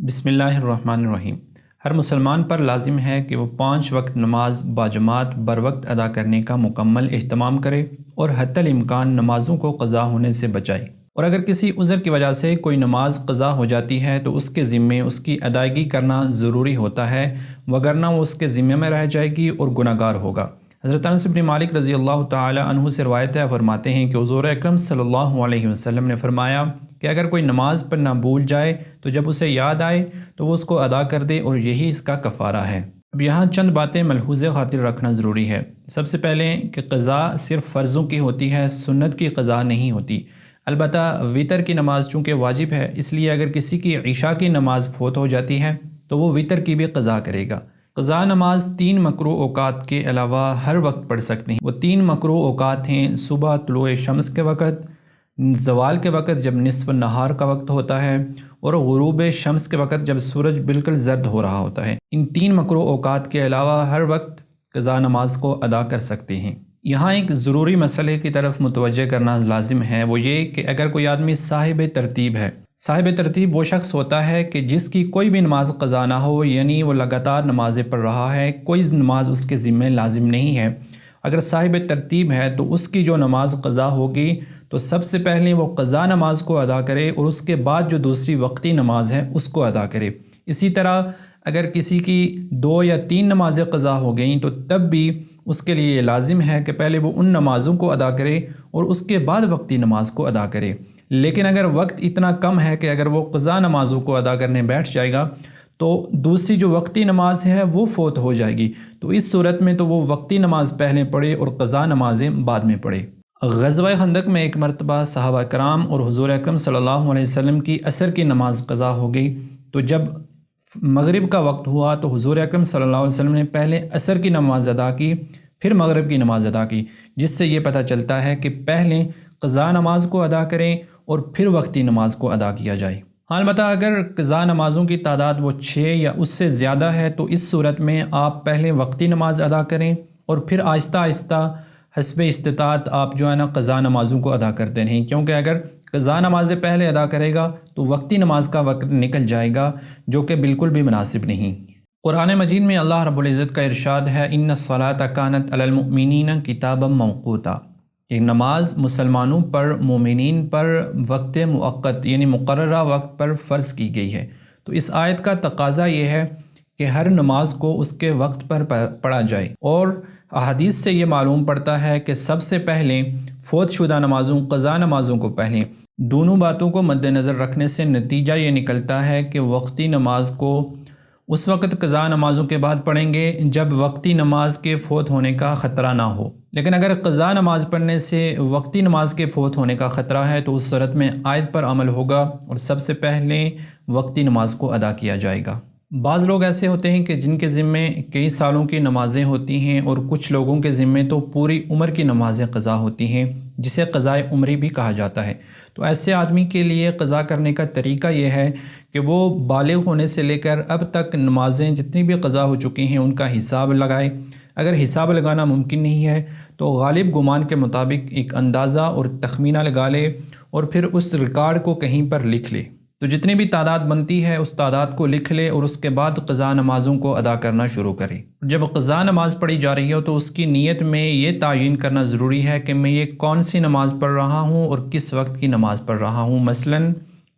بسم اللہ الرحمن الرحیم۔ ہر مسلمان پر لازم ہے کہ وہ 5 وقت نماز باجماعت بر وقت ادا کرنے کا مکمل اہتمام کرے اور حتی الامکان نمازوں کو قضا ہونے سے بچائے، اور اگر کسی عذر کی وجہ سے کوئی نماز قضا ہو جاتی ہے تو اس کے ذمے اس کی ادائیگی کرنا ضروری ہوتا ہے، وگرنہ وہ اس کے ذمے میں رہ جائے گی اور گناہ گار ہوگا۔ حضرت انس بن مالک رضی اللہ تعالی عنہ سے روایت ہے، فرماتے ہیں کہ حضور اکرم صلی اللہ علیہ وسلم نے فرمایا کہ اگر کوئی نماز پر نہ بھول جائے تو جب اسے یاد آئے تو وہ اس کو ادا کر دے، اور یہی اس کا کفارہ ہے۔ اب یہاں چند باتیں ملحوظ خاطر رکھنا ضروری ہے۔ سب سے پہلے کہ قضا صرف فرضوں کی ہوتی ہے، سنت کی قضا نہیں ہوتی۔ البتہ وتر کی نماز چونکہ واجب ہے، اس لیے اگر کسی کی عشاء کی نماز فوت ہو جاتی ہے تو وہ وتر کی بھی قضا کرے گا۔ قضا نماز 3 مکروہ اوقات کے علاوہ ہر وقت پڑھ سکتے ہیں۔ وہ 3 مکروہ اوقات ہیں: صبح طلوع شمس کے وقت، زوال کے وقت جب نصف نہار کا وقت ہوتا ہے، اور غروب شمس کے وقت جب سورج بالکل زرد ہو رہا ہوتا ہے۔ ان 3 مکروہ اوقات کے علاوہ ہر وقت قضا نماز کو ادا کر سکتے ہیں۔ یہاں ایک ضروری مسئلے کی طرف متوجہ کرنا لازم ہے، وہ یہ کہ اگر کوئی آدمی صاحب ترتیب ہے، صاحب ترتیب وہ شخص ہوتا ہے کہ جس کی کوئی بھی نماز قضا نہ ہو، یعنی وہ لگاتار نمازیں پڑھ رہا ہے، کوئی نماز اس کے ذمہ لازم نہیں ہے۔ اگر صاحب ترتیب ہے تو اس کی جو نماز قضا ہوگی تو سب سے پہلے وہ قضا نماز کو ادا کرے، اور اس کے بعد جو دوسری وقتی نماز ہے اس کو ادا کرے۔ اسی طرح اگر کسی کی 2 یا 3 نمازیں قضا ہو گئیں تو تب بھی اس کے لیے یہ لازم ہے کہ پہلے وہ ان نمازوں کو ادا کرے اور اس کے بعد وقتی نماز کو ادا کرے۔ لیکن اگر وقت اتنا کم ہے کہ اگر وہ قضا نمازوں کو ادا کرنے بیٹھ جائے گا تو دوسری جو وقتی نماز ہے وہ فوت ہو جائے گی، تو اس صورت میں تو وہ وقتی نماز پہلے پڑھے اور قضا نمازیں بعد میں پڑھے۔ غزوہ خندق میں ایک مرتبہ صحابہ کرام اور حضور اکرم صلی اللہ علیہ وسلم کی عصر کی نماز قضا ہو گئی، تو جب مغرب کا وقت ہوا تو حضور اکرم صلی اللہ علیہ وسلم نے پہلے عصر کی نماز ادا کی، پھر مغرب کی نماز ادا کی، جس سے یہ پتہ چلتا ہے کہ پہلے قضا نماز کو ادا کریں اور پھر وقتی نماز کو ادا کیا جائے۔ البتہ اگر قضا نمازوں کی تعداد وہ 6 یا اس سے زیادہ ہے تو اس صورت میں آپ پہلے وقتی نماز ادا کریں اور پھر آہستہ آہستہ حسب استطاعت آپ جو ہے نا قضا نمازوں کو ادا کرتے رہیں، کیونکہ اگر قضا نمازیں پہلے ادا کرے گا تو وقتی نماز کا وقت نکل جائے گا، جو کہ بالکل بھی مناسب نہیں۔ قرآن مجید میں اللہ رب العزت کا ارشاد ہے، ان الصلاۃ کانت علی المؤمنین کتابا موقوتا، کہ نماز مسلمانوں پر، مومنین پر وقت مؤقت یعنی مقررہ وقت پر فرض کی گئی ہے۔ تو اس آیت کا تقاضا یہ ہے کہ ہر نماز کو اس کے وقت پر پڑھا جائے، اور احادیث سے یہ معلوم پڑتا ہے کہ سب سے پہلے فوت شدہ نمازوں، قضا نمازوں کو پہلے۔ دونوں باتوں کو مد نظر رکھنے سے نتیجہ یہ نکلتا ہے کہ وقتی نماز کو اس وقت قضا نمازوں کے بعد پڑھیں گے جب وقتی نماز کے فوت ہونے کا خطرہ نہ ہو، لیکن اگر قضا نماز پڑھنے سے وقتی نماز کے فوت ہونے کا خطرہ ہے تو اس صورت میں آیت پر عمل ہوگا اور سب سے پہلے وقتی نماز کو ادا کیا جائے گا۔ بعض لوگ ایسے ہوتے ہیں کہ جن کے ذمے کئی سالوں کی نمازیں ہوتی ہیں، اور کچھ لوگوں کے ذمے تو پوری عمر کی نمازیں قضا ہوتی ہیں، جسے قضائے عمری بھی کہا جاتا ہے۔ تو ایسے آدمی کے لیے قضا کرنے کا طریقہ یہ ہے کہ وہ بالغ ہونے سے لے کر اب تک نمازیں جتنی بھی قضا ہو چکی ہیں ان کا حساب لگائے۔ اگر حساب لگانا ممکن نہیں ہے تو غالب گمان کے مطابق ایک اندازہ اور تخمینہ لگا لے، اور پھر اس ریکارڈ کو کہیں پر لکھ لے۔ تو جتنی بھی تعداد بنتی ہے اس تعداد کو لکھ لے اور اس کے بعد قضا نمازوں کو ادا کرنا شروع کرے۔ جب قضا نماز پڑھی جا رہی ہو تو اس کی نیت میں یہ تعین کرنا ضروری ہے کہ میں یہ کون سی نماز پڑھ رہا ہوں اور کس وقت کی نماز پڑھ رہا ہوں۔ مثلاً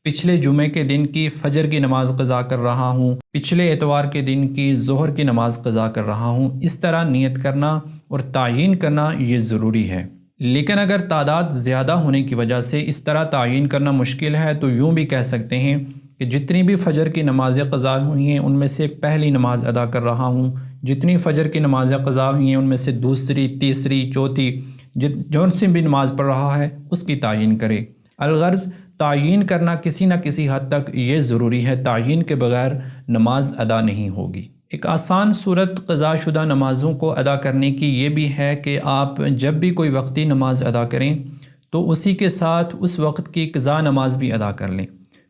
پچھلے جمعے کے دن کی فجر کی نماز قضا کر رہا ہوں، پچھلے اتوار کے دن کی ظہر کی نماز قضا کر رہا ہوں۔ اس طرح نیت کرنا اور تعین کرنا یہ ضروری ہے۔ لیکن اگر تعداد زیادہ ہونے کی وجہ سے اس طرح تعین کرنا مشکل ہے تو یوں بھی کہہ سکتے ہیں کہ جتنی بھی فجر کی نمازیں قضا ہوئی ہیں ان میں سے پہلی نماز ادا کر رہا ہوں، جتنی فجر کی نمازیں قضا ہوئی ہیں ان میں سے دوسری، تیسری، چوتھی، جون سی بھی نماز پڑھ رہا ہے اس کی تعین کرے۔ الغرض تعین کرنا کسی نہ کسی حد تک یہ ضروری ہے، تعین کے بغیر نماز ادا نہیں ہوگی۔ ایک آسان صورت قضا شدہ نمازوں کو ادا کرنے کی یہ بھی ہے کہ آپ جب بھی کوئی وقتی نماز ادا کریں تو اسی کے ساتھ اس وقت کی قضا نماز بھی ادا کر لیں۔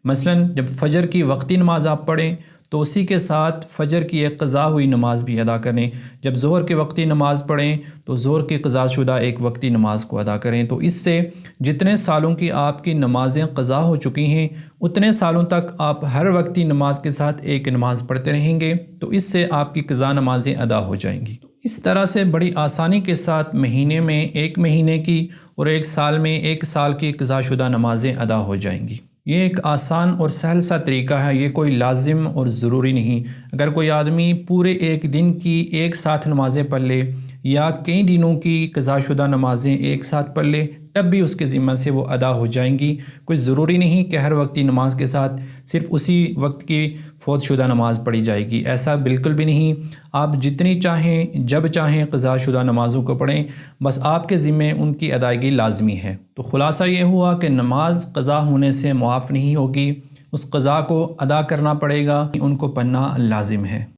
مثلاً جب فجر کی وقتی نماز آپ پڑھیں تو اسی کے ساتھ فجر کی ایک قضا ہوئی نماز بھی ادا کریں۔ جب ظہر کے وقتی نماز پڑھیں تو ظہر کی قضا شدہ ایک وقتی نماز کو ادا کریں۔ تو اس سے جتنے سالوں کی آپ کی نمازیں قضا ہو چکی ہیں اتنے سالوں تک آپ ہر وقتی نماز کے ساتھ ایک نماز پڑھتے رہیں گے، تو اس سے آپ کی قضا نمازیں ادا ہو جائیں گی۔ اس طرح سے بڑی آسانی کے ساتھ مہینے میں ایک مہینے کی اور ایک سال میں ایک سال کی قضا شدہ نمازیں ادا ہو جائیں گی۔ یہ ایک آسان اور سہل سا طریقہ ہے، یہ کوئی لازم اور ضروری نہیں۔ اگر کوئی آدمی پورے ایک دن کی ایک ساتھ نمازیں پڑھ لے یا کئی دنوں کی قضا شدہ نمازیں ایک ساتھ پڑھ لے تب بھی اس کے ذمہ سے وہ ادا ہو جائیں گی۔ کوئی ضروری نہیں کہ ہر وقتی نماز کے ساتھ صرف اسی وقت کی فوت شدہ نماز پڑھی جائے گی، ایسا بالکل بھی نہیں۔ آپ جتنی چاہیں جب چاہیں قضا شدہ نمازوں کو پڑھیں، بس آپ کے ذمہ ان کی ادائیگی لازمی ہے۔ تو خلاصہ یہ ہوا کہ نماز قضا ہونے سے معاف نہیں ہوگی، اس قضا کو ادا کرنا پڑے گا، ان کو پڑھنا لازم ہے۔